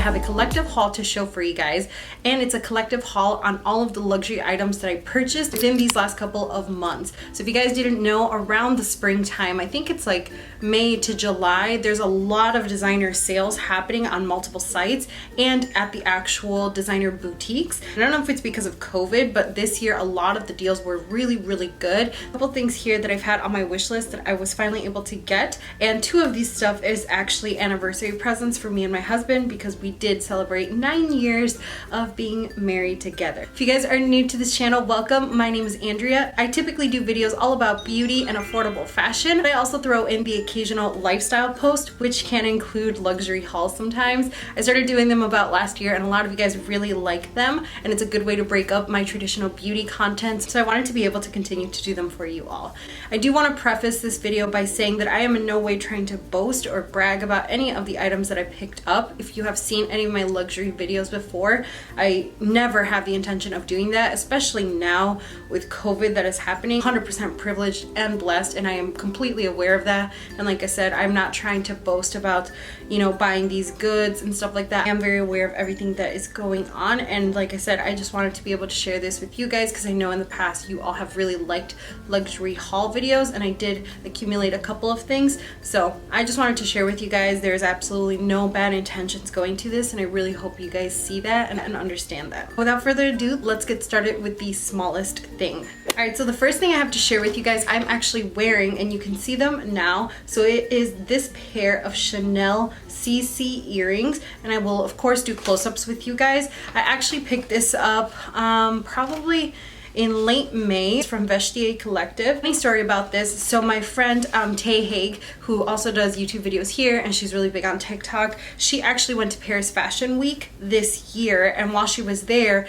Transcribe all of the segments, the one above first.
I have a collective haul to show for you guys, and it's a collective haul on all of the luxury items that I purchased within these last couple of months. So if you guys didn't know, around the springtime, I think it's like May to July, there's a lot of designer sales happening on multiple sites and at the actual designer boutiques. I don't know if it's because of COVID, but this year a lot of the deals were really good. A couple things here that I've had on my wish list that I was finally able to get, and two of these stuff is actually anniversary presents for me and my husband because we did celebrate 9 years of being married together. If you guys are new to this channel, welcome. My name is Andrea. I typically do videos all about beauty and affordable fashion, but I also throw in the occasional lifestyle post, which can include luxury hauls sometimes. I started doing them about last year and a lot of you guys really like them, and it's a good way to break up my traditional beauty content, so I wanted to be able to continue to do them for you all. I do want to preface this video by saying that I am in no way trying to boast or brag about any of the items that I picked up. If you have seen any of my luxury videos before, I never have the intention of doing that, especially now with COVID that is happening. 100% privileged and blessed, and I am completely aware of that. And like I said, I'm not trying to boast about, you know, buying these goods and stuff like that. I am very aware of everything that is going on, and like I said, I just wanted to be able to share this with you guys because I know in the past you all have really liked luxury haul videos, and I did accumulate a couple of things, so I just wanted to share with you guys. There's absolutely no bad intentions going to this, and I really hope you guys see that and understand that. Without further ado, let's get started with the smallest thing. Alright, so the first thing I have to share with you guys, I'm actually wearing, and you can see them now. So it is this pair of Chanel CC earrings, and I will of course do close-ups with you guys. I actually picked this up probably in late May from Vestiaire Collective. Funny story about this. So my friend Tay Haig, who also does YouTube videos here and she's really big on TikTok, she actually went to Paris Fashion Week this year, and while she was there,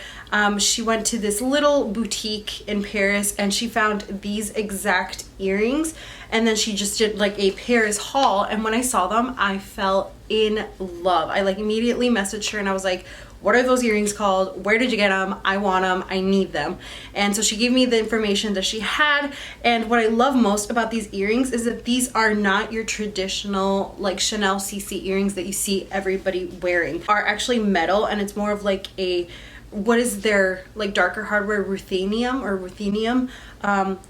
she went to this little boutique in Paris and she found these exact earrings, and then she just did like a Paris haul, and when I saw them I fell in love. I like immediately messaged her and I was like, what are those earrings called? Where did you get them? I want them. I need them. And so she gave me the information that she had. And what I love most about these earrings is that these are not your traditional like Chanel CC earrings that you see everybody wearing. Are actually metal, and it's more of like a, what is their like darker hardware, ruthenium,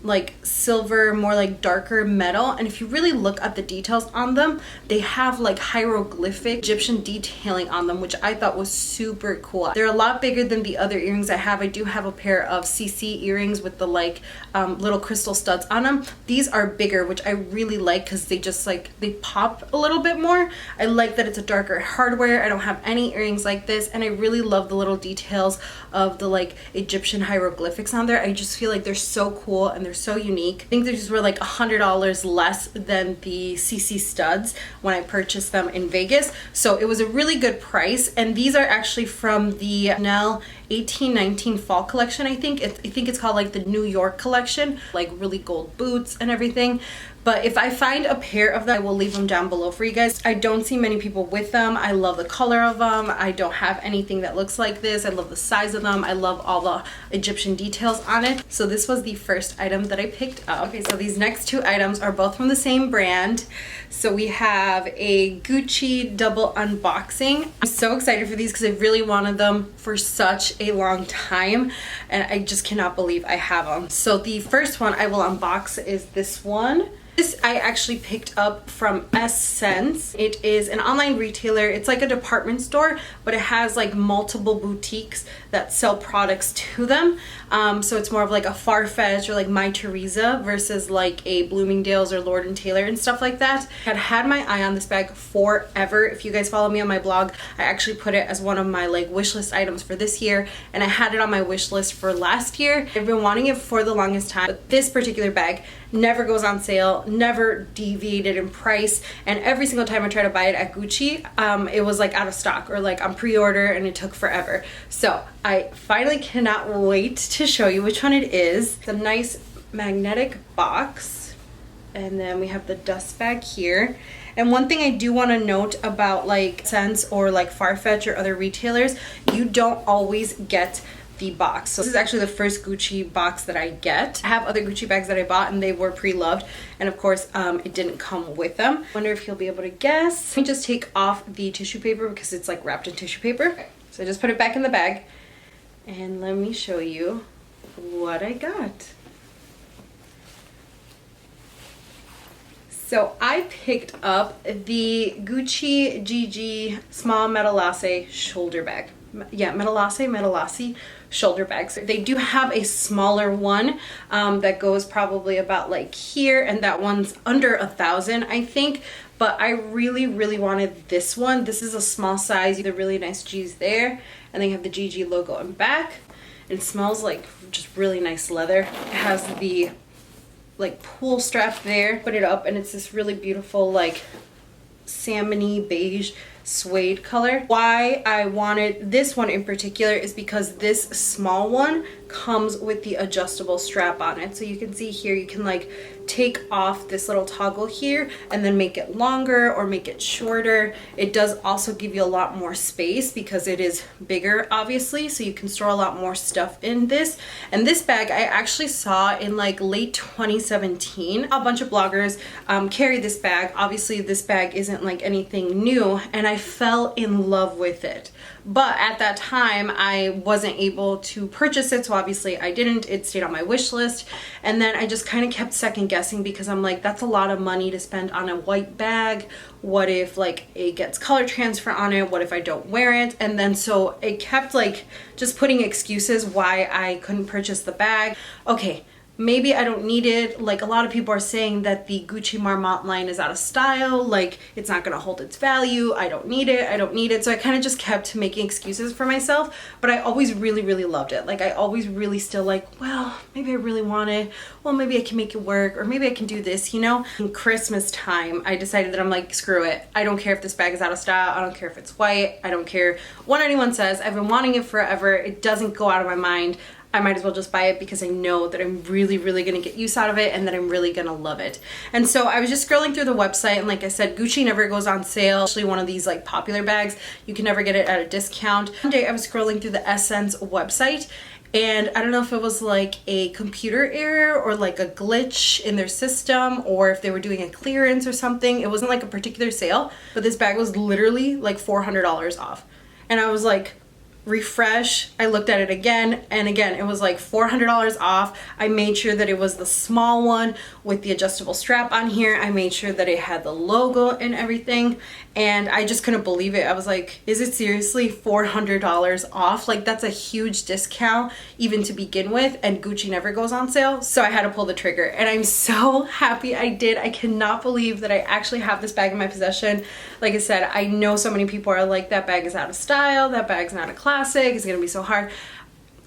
like silver, more like darker metal. And if you really look at the details on them, they have like hieroglyphic Egyptian detailing on them, which I thought was super cool. They're a lot bigger than the other earrings I have. I do have a pair of CC earrings with the like little crystal studs on them. These are bigger, which I really like because they just like, they pop a little bit more. I like that it's a darker hardware. I don't have any earrings like this, and I really love the little details of the like Egyptian hieroglyphics on there. I just feel like they're so cool and they're so unique. I think these were like $100 less than the CC studs when I purchased them in Vegas, so it was a really good price. And these are actually from the Chanel 18-19 fall collection. I think it's called like the New York collection, like really gold boots and everything. But if I find a pair of them, I will leave them down below for you guys. I don't see many people with them. I love the color of them. I don't have anything that looks like this. I love the size of them. I love all the Egyptian details on it. So this was the first item that I picked up. Okay, so these next two items are both from the same brand. So we have a Gucci double unboxing. I'm so excited for these because I really wanted them for such a long time, and I just cannot believe I have them. So the first one I will unbox is this one. This I actually picked up from Essence. It is an online retailer. It's like a department store, but it has like multiple boutiques that sell products to them. So it's more of like a Farfetch or like My Teresa versus like a Bloomingdale's or Lord & Taylor and stuff like that. I had my eye on this bag forever. If you guys follow me on my blog, I actually put it as one of my like wish list items for this year, and I had it on my wish list for last year. I've been wanting it for the longest time, but this particular bag never goes on sale, never deviated in price, and every single time I try to buy it at Gucci, it was like out of stock or like on pre-order, and it took forever. So I finally cannot wait to show you which one it is. It's a nice magnetic box, and then we have the dust bag here. And one thing I do want to note about like Sense or like Farfetch or other retailers, you don't always get the box. So this is actually the first Gucci box that I get. I have other Gucci bags that I bought and they were pre-loved, and of course it didn't come with them. Wonder if you'll be able to guess. Let me just take off the tissue paper because it's like wrapped in tissue paper. Okay. So I just put it back in the bag and let me show you what I got. So I picked up the Gucci GG small Metalace shoulder bag. Yeah, Metalace shoulder bags. They do have a smaller one that goes probably about like here, and that one's under 1,000, I think. But I really wanted this one. This is a small size. The really nice G's there, and they have the GG logo in back. It smells like just really nice leather. It has the like pull strap there. Put it up and it's this really beautiful like salmony beige suede color. Why I wanted this one in particular is because this small one comes with the adjustable strap on it. So you can see here, you can like take off this little toggle here and then make it longer or make it shorter. It does also give you a lot more space because it is bigger, obviously, so you can store a lot more stuff in this. And this bag I actually saw in like late 2017. A bunch of bloggers carry this bag. Obviously this bag isn't like anything new, and I fell in love with it. But at that time I wasn't able to purchase it, so obviously I didn't. It stayed on my wish list, and then I just kind of kept second guessing because I'm like, that's a lot of money to spend on a white bag. What if like it gets color transfer on it? What if I don't wear it? And then so it kept like just putting excuses why I couldn't purchase the bag. Okay, maybe I don't need it. Like a lot of people are saying that the Gucci Marmont line is out of style, like it's not gonna hold its value. I don't need it, I don't need it. So I kind of just kept making excuses for myself, but I always really loved it. Like I always really still like, well, maybe I really want it. Well, maybe I can make it work, or maybe I can do this, you know? In Christmas time, I decided that I'm like, screw it. I don't care if this bag is out of style. I don't care if it's white. I don't care what anyone says. I've been wanting it forever. It doesn't go out of my mind. I might as well just buy it because I know that I'm really gonna get use out of it and that I'm really gonna love it. And so I was just scrolling through the website, and like I said, Gucci never goes on sale. Actually, one of these like popular bags, you can never get it at a discount. One day I was scrolling through the Essence website, and I don't know if it was like a computer error or like a glitch in their system, or if they were doing a clearance or something. It wasn't like a particular sale, but this bag was literally like $400 off. And I was like, refresh. I looked at it again, and again it was like $400 off. I made sure that it was the small one with the adjustable strap on here. I made sure that it had the logo and everything, and I just couldn't believe it. I was like, is it seriously $400 off? Like that's a huge discount even to begin with, and Gucci never goes on sale. So I had to pull the trigger, and I'm so happy I did. I cannot believe that I actually have this bag in my possession. Like I said, I know so many people are like, that bag is out of style, that bag's not a classic, it's gonna be so hard.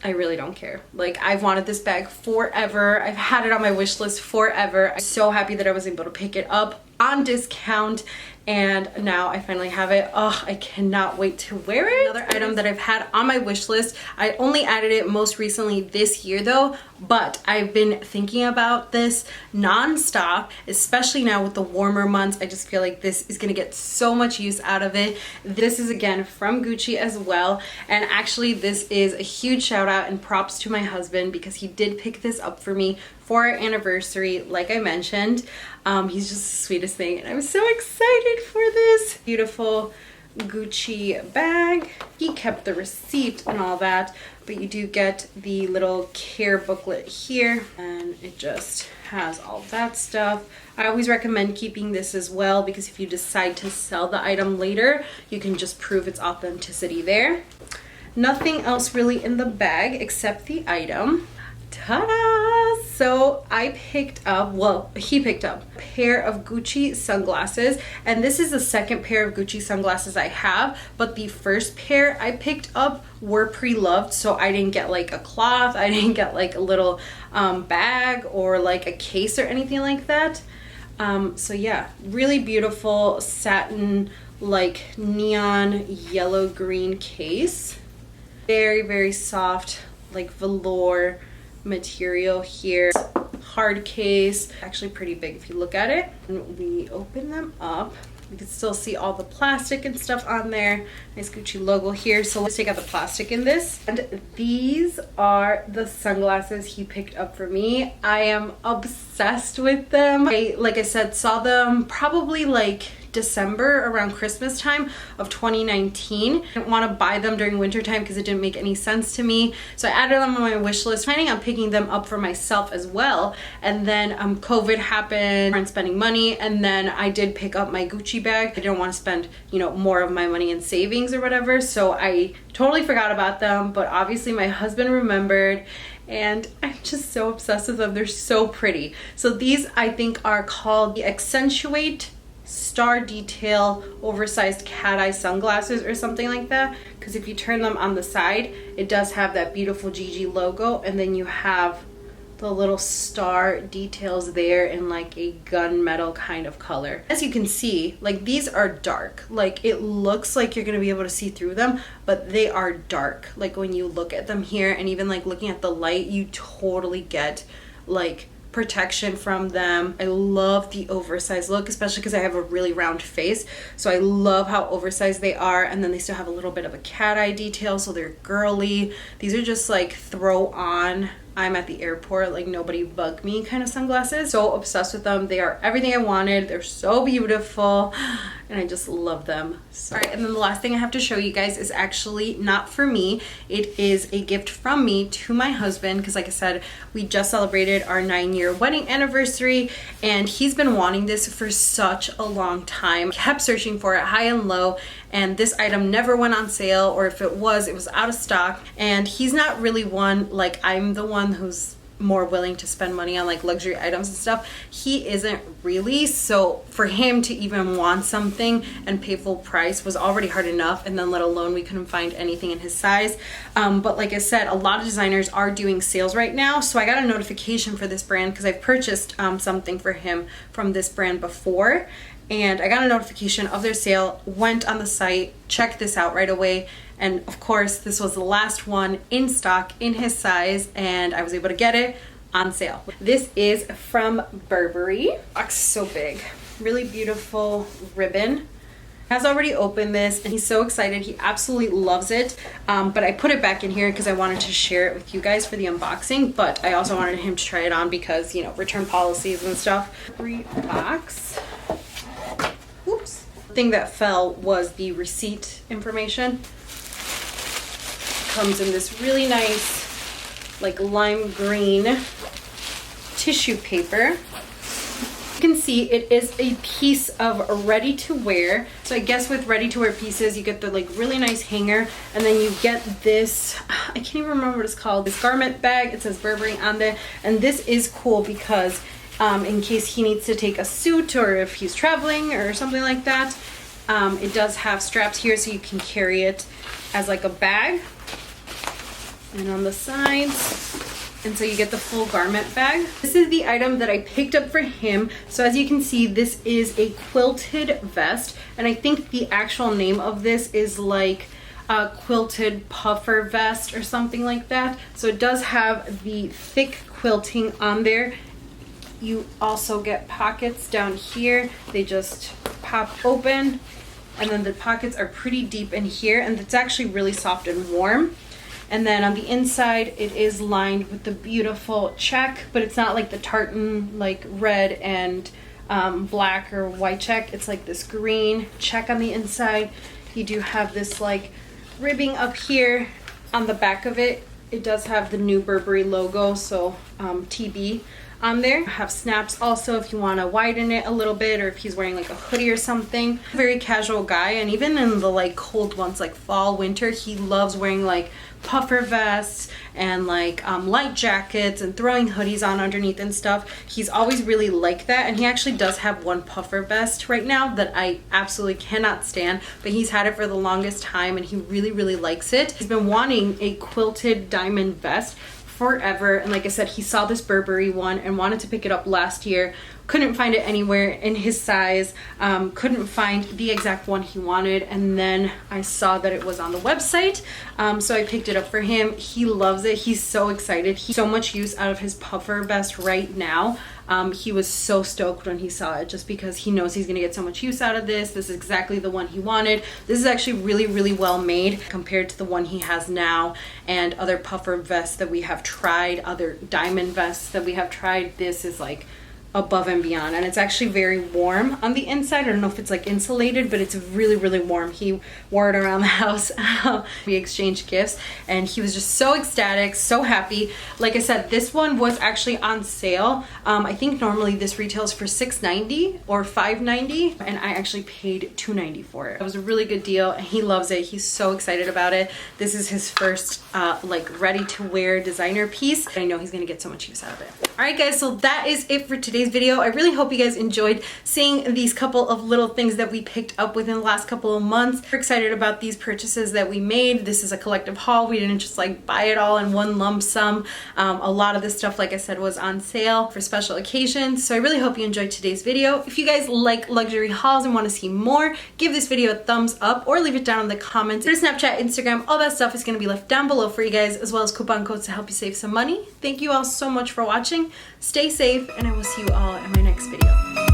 I really don't care. Like, I've wanted this bag forever. I've had it on my wish list forever. I'm so happy that I was able to pick it up on discount, and now I finally have it. Oh, I cannot wait to wear it. Another item that I've had on my wish list. I only added it most recently this year though, but I've been thinking about this non-stop, especially now with the warmer months. I just feel like this is gonna get so much use out of it. This is again from Gucci as well, and actually this is a huge shout out and props to my husband because he did pick this up for me for our anniversary, like I mentioned. He's just the sweetest thing, and I'm so excited for this beautiful Gucci bag. He kept the receipt and all that, but you do get the little care booklet here, and it just has all that stuff. I always recommend keeping this as well because if you decide to sell the item later, you can just prove its authenticity there. Nothing else really in the bag except the item. Ta-da! So I picked up, well, he picked up a pair of Gucci sunglasses, and this is the second pair of Gucci sunglasses I have, but the first pair I picked up were pre-loved, so I didn't get like a cloth, I didn't get like a little bag or like a case or anything like that. So yeah, really beautiful satin, like neon yellow green case. Very soft, like velour material here. Hard case, actually pretty big if you look at it. And we open them up, You can still see all the plastic and stuff on there. Nice Gucci logo here. So let's take out the plastic in this. And these are the sunglasses he picked up for me. I am obsessed with them. Like I said, saw them probably like December around Christmas time of 2019. I didn't want to buy them during winter time because it didn't make any sense to me. So I added them on my wish list, planning on picking them up for myself as well. And then COVID happened and spending money. And then I did pick up my Gucci bag. I didn't want to spend, you know, more of my money in savings or whatever. So I totally forgot about them. But obviously my husband remembered. And I'm just so obsessed with them. They're so pretty. So these I think are called the Accentuate Star Detail Oversized Cat Eye Sunglasses or something like that, because if you turn them on the side, it does have that beautiful GG logo, and then you have the little star details there in like a gunmetal kind of color. As you can see, like these are dark. Like it looks like you're gonna be able to see through them, but they are dark. Like when you look at them here and even like looking at the light, you totally get like protection from them. I love the oversized look, especially because I have a really round face, so I love how oversized they are. And then they still have a little bit of a cat eye detail, so they're girly. These are just like throw on, I'm at the airport, like nobody bug me kind of sunglasses. So obsessed with them. They are everything I wanted. They're so beautiful and I just love them. All right, and then the last thing I have to show you guys is actually not for me. It is a gift from me to my husband, because like I said, we just celebrated our 9-year wedding anniversary and he's been wanting this for such a long time. Kept searching for it high and low, and this item never went on sale, or if it was out of stock. And he's not really one, like I'm the one who's more willing to spend money on like luxury items and stuff. He isn't really, so for him to even want something and pay full price was already hard enough, and then let alone we couldn't find anything in his size. But like I said, a lot of designers are doing sales right now, so I got a notification for this brand because I've purchased something for him from this brand before, and I got a notification of their sale, went on the site, checked this out right away, and of course this was the last one in stock in his size, and I was able to get it on sale. This is from Burberry. Box so big, really beautiful ribbon. Has already opened this and he's so excited. He absolutely loves it, but I put it back in here because I wanted to share it with you guys for the unboxing, but I also wanted him to try it on because, you know, return policies and stuff. Burberry box. Oops. The thing that fell was the receipt information. Comes in this really nice like lime green tissue paper. You can see it is a piece of ready to wear. So I guess with ready to wear pieces, you get the like really nice hanger, and then you get this, I can't even remember what it's called, this garment bag. It says Burberry on there, and this is cool because in case he needs to take a suit or if he's traveling or something like that, it does have straps here so you can carry it as like a bag, and on the sides, and so you get the full garment bag. This is the item that I picked up for him. So as you can see, this is a quilted vest, and I think the actual name of this is like a quilted puffer vest or something like that. So it does have the thick quilting on there. You also get pockets down here. They just pop open, and then the pockets are pretty deep in here, and it's actually really soft and warm. And then on the inside, it is lined with the beautiful check, but it's not like the tartan, like red and black or white check. It's like this green check on the inside. You do have this like ribbing up here on the back of it. It does have the new Burberry logo, so TB on there. Have snaps also if you want to widen it a little bit, or if he's wearing like a hoodie or something. Very casual guy, and even in the like cold months like fall, winter, he loves wearing like puffer vests and like light jackets and throwing hoodies on underneath and stuff. He's always really like that, and he actually does have one puffer vest right now that I absolutely cannot stand, but he's had it for the longest time and he really likes it. He's been wanting a quilted diamond vest forever, and like I said, he saw this Burberry one and wanted to pick it up last year couldn't find it anywhere in his size, couldn't find the exact one he wanted, and then I saw that it was on the website, so I picked it up for him. He loves it. He's so excited. He's so much use out of his puffer vest right now. He was so stoked when he saw it, just because he knows he's gonna get so much use out of this. This is exactly the one he wanted. This is actually really, really well made compared to the one he has now and other puffer vests that we have tried, other diamond vests that we have tried. This is like above and beyond, and it's actually very warm on the inside. I don't know if it's like insulated, but it's really, really warm. He wore it around the house. We exchanged gifts and he was just so ecstatic, so happy. Like I said, this one was actually on sale. I think normally this retails for $6.90 or $5.90, and I actually paid $2.90 for it. It was a really good deal and he loves it. He's so excited about it. This is his first like ready to wear designer piece. I know he's gonna get so much use out of it. All right guys, so that is it for today's video. I really hope you guys enjoyed seeing these couple of little things that we picked up within the last couple of months. We're excited about these purchases that we made. This is a collective haul. We didn't just like buy it all in one lump sum. A lot of this stuff, like I said, was on sale for special occasions. So I really hope you enjoyed today's video. If you guys like luxury hauls and want to see more, give this video a thumbs up or leave it down in the comments. There's Snapchat, Instagram, all that stuff is going to be left down below for you guys, as well as coupon codes to help you save some money. Thank you all so much for watching. Stay safe, and I will see you all in my next video.